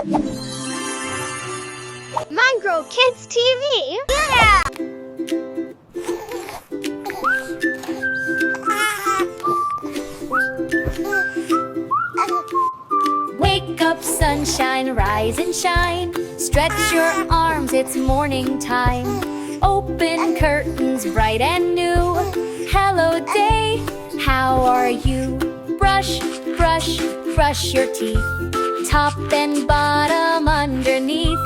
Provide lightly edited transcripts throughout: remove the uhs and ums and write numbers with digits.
Mangrove Kids TV. Yeah! Wake up, sunshine, rise and shine. Stretch your arms, it's morning time. Open curtains, bright and new. Hello, day, how are you? Brush, brush, brush your teeth. Top and bottom underneath.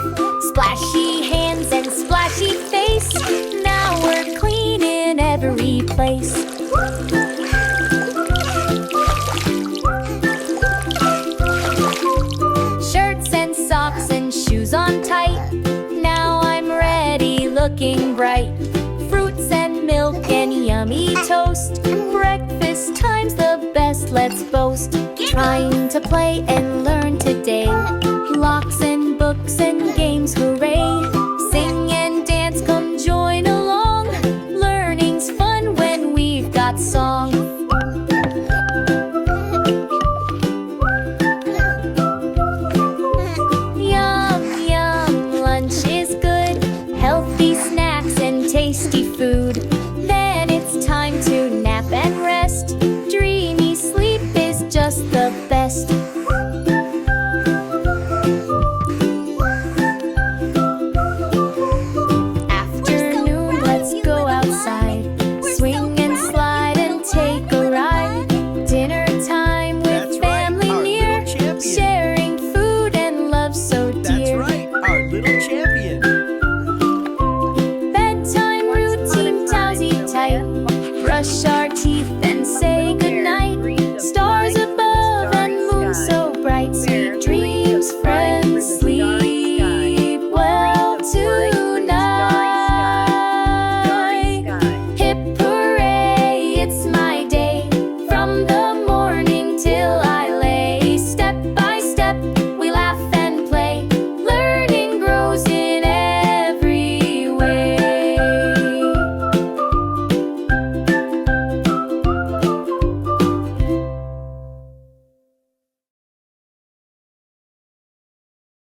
Splashy hands and splashy face. Now we're clean in every place. Shirts and socks and shoes on tight. Now I'm ready, looking bright. Fruits and milk and yummy toast. Breakfast time's the best, let's boast. Trying to play and learn today. Locks